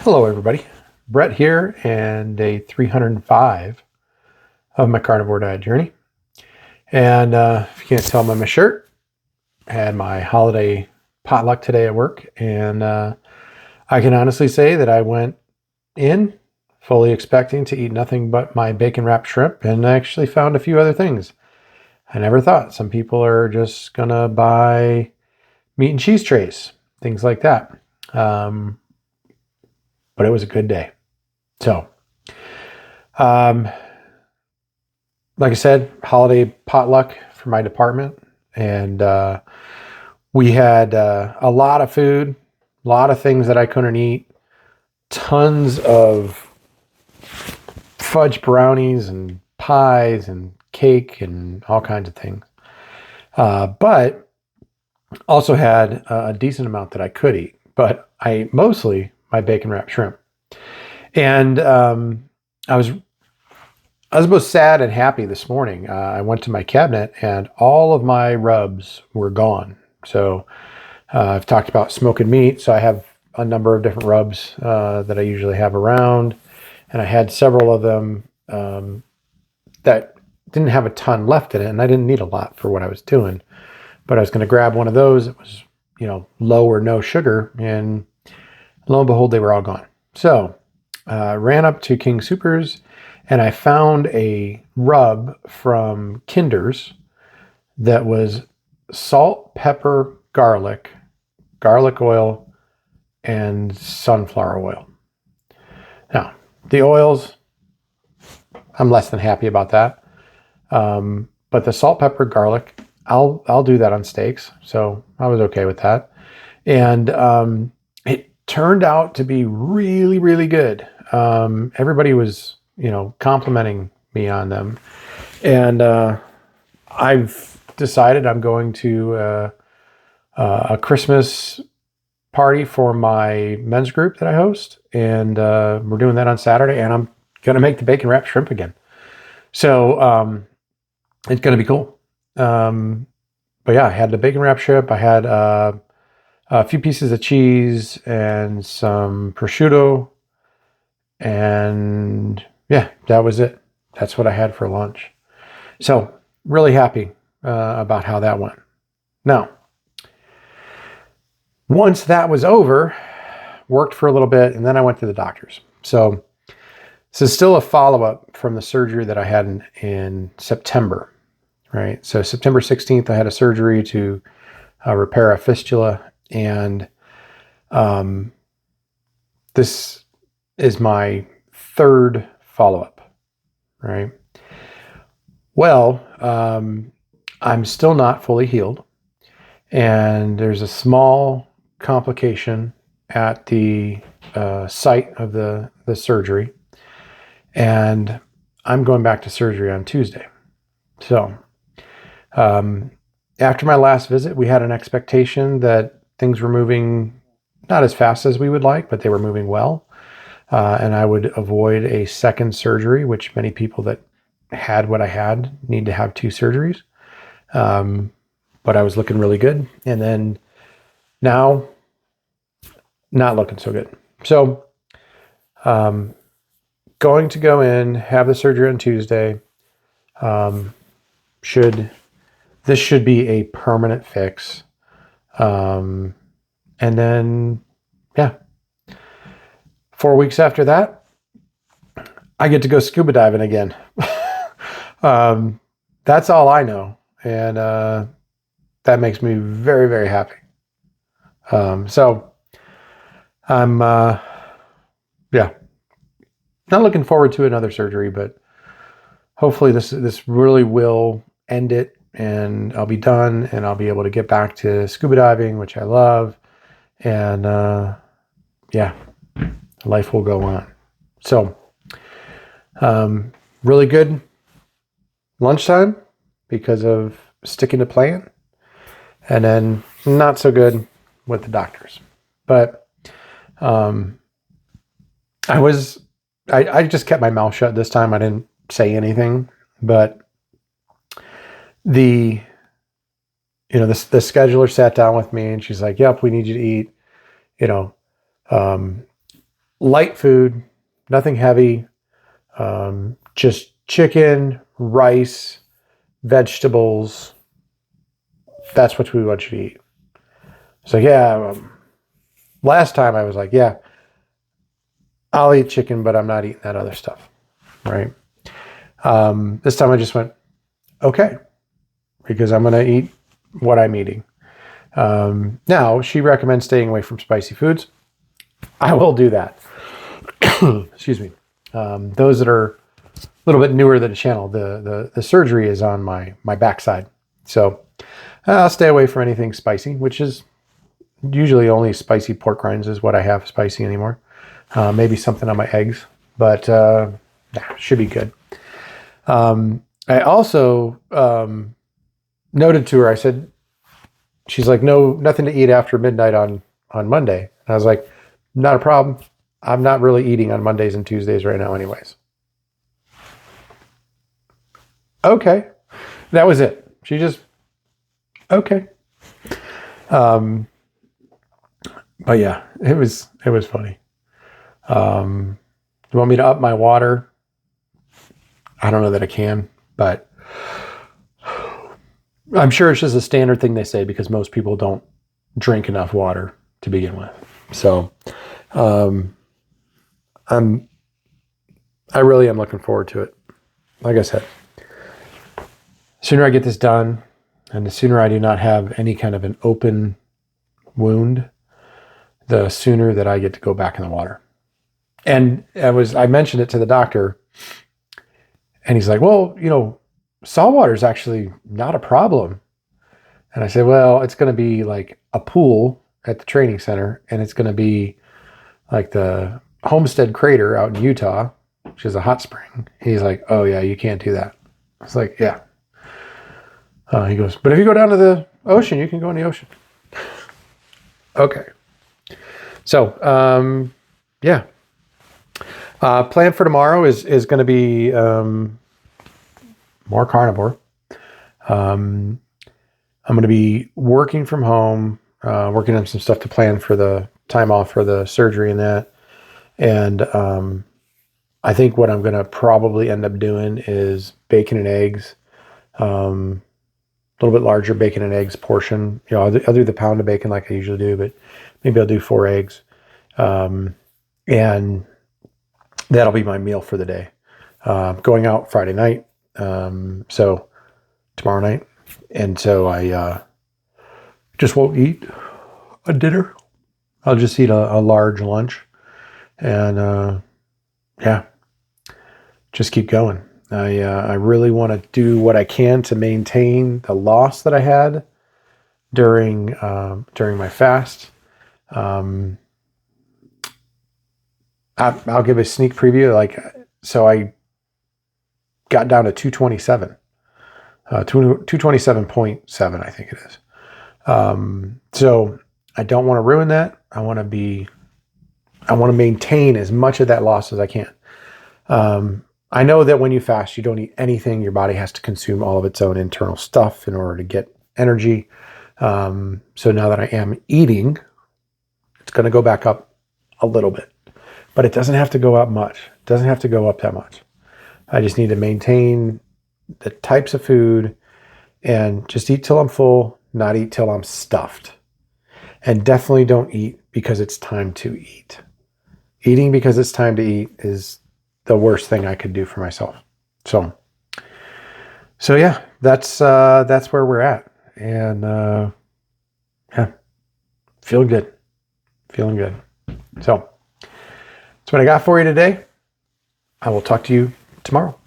Hello, everybody. Brett here, and day 305 of my carnivore diet journey. And if you can't tell by my shirt, I had my holiday potluck today at work, and I can honestly say that I went in fully expecting to eat nothing but my bacon wrapped shrimp, and I actually found a few other things I never thought. Some people are just gonna buy meat and cheese trays, things like that. Um, but it was a good day. So, um, like I said, holiday potluck for my department, and we had a lot of food, a lot of things that I couldn't eat, tons of fudge brownies and pies and cake and all kinds of things. But also had a decent amount that I could eat, but I ate mostly my bacon wrapped shrimp. And I was I was both sad and happy this morning. I went to my cabinet and all of my rubs were gone. So I've talked about smoking meat. So I have a number of different rubs that I usually have around. And I had several of them that didn't have a ton left in it. And I didn't need a lot for what I was doing. But I was going to grab one of those. It was, low or no sugar. And lo and behold, they were all gone. So ran up to King Soopers and I found a rub from Kinder's that was salt, pepper, garlic oil, and sunflower oil. Now, the oils, I'm less than happy about that. But the salt, pepper, garlic, I'll do that on steaks. So I was okay with that. And it turned out to be really, really good. Everybody was, complimenting me on them. And I've decided I'm going to a Christmas party for my men's group that I host. And we're doing that on Saturday. And I'm going to make the bacon wrapped shrimp again. So it's going to be cool. But yeah, I had the bacon wrapped shrimp. I had a few pieces of cheese and some prosciutto. And yeah, that was it. That's what I had for lunch. So really happy about how that went. Now, once that was over, worked for a little bit, and then I went to the doctor's. So this is still a follow-up from the surgery that I had in September, right? So September 16th, I had a surgery to repair a fistula, and this is my third follow-up, right? Well, I'm still not fully healed, and there's a small complication at the site of the surgery, and I'm going back to surgery on Tuesday. So after my last visit, we had an expectation that things were moving not as fast as we would like, but they were moving well. And I would avoid a second surgery, which many people that had what I had need to have two surgeries. But I was looking really good. And then now, not looking so good. So going to go in, have the surgery on Tuesday. This should be a permanent fix. And then, yeah. 4 weeks after that, I get to go scuba diving again. That's all I know. And that makes me very, very happy. So I'm, yeah, not looking forward to another surgery, but hopefully this really will end it and I'll be done and I'll be able to get back to scuba diving, which I love. And yeah, life will go on. So really good lunchtime because of sticking to plan, and then not so good with the doctors. But I just kept my mouth shut this time. I didn't say anything, but the scheduler sat down with me and she's like, "Yep, we need you to eat, light food, nothing heavy, just chicken, rice, vegetables. That's what we want you to eat. So yeah, last time I was like, yeah, I'll eat chicken, but I'm not eating that other stuff, right? This time I just went, okay, because I'm going to eat what I'm eating. Now, she recommends staying away from spicy foods. I will do that. Excuse me. Those that are a little bit newer to the channel, the surgery is on my backside. So I'll stay away from anything spicy, which is usually only spicy pork rinds is what I have spicy anymore. Maybe something on my eggs, but should be good. I also noted to her, I said, she's like, no, nothing to eat after midnight on Monday. And I was like, not a problem. I'm not really eating on Mondays and Tuesdays right now anyways. Okay. That was it. She just, okay. But yeah, it was funny. You want me to up my water? I don't know that I can, but I'm sure it's just a standard thing they say because most people don't drink enough water to begin with. So, I really am looking forward to it. Like I said, the sooner I get this done and the sooner I do not have any kind of an open wound, the sooner that I get to go back in the water. And I mentioned it to the doctor and he's like, well, salt water is actually not a problem. And I said, well, it's going to be like a pool at the training center and it's going to be like the Homestead Crater out in Utah, which is a hot spring. He's like, oh yeah, you can't do that. I was like, yeah. He goes, but if you go down to the ocean, you can go in the ocean. Okay. So, yeah. Plan for tomorrow is going to be more carnivore. I'm going to be working from home, working on some stuff to plan for the time off for the surgery and that. And I think what I'm going to probably end up doing is bacon and eggs, a little bit larger bacon and eggs portion. I'll do the pound of bacon like I usually do, but maybe I'll do 4 eggs. And that'll be my meal for the day. Going out Friday night. So tomorrow night. And so I just won't eat a dinner. I'll just eat a large lunch. And yeah, just keep going. I really want to do what I can to maintain the loss that I had during my fast. I'll give a sneak preview. So I got down to 227, 227.7, I think it is. So I don't want to ruin that. I want to maintain as much of that loss as I can. I know that when you fast, you don't eat anything. Your body has to consume all of its own internal stuff in order to get energy. So now that I am eating, it's going to go back up a little bit, but it doesn't have to go up much. It doesn't have to go up that much. I just need to maintain the types of food and just eat till I'm full, not eat till I'm stuffed. And definitely don't eat because it's time to eat. Eating because it's time to eat is the worst thing I could do for myself. So yeah, that's where we're at. And yeah, feeling good. So that's what I got for you today. I will talk to you tomorrow.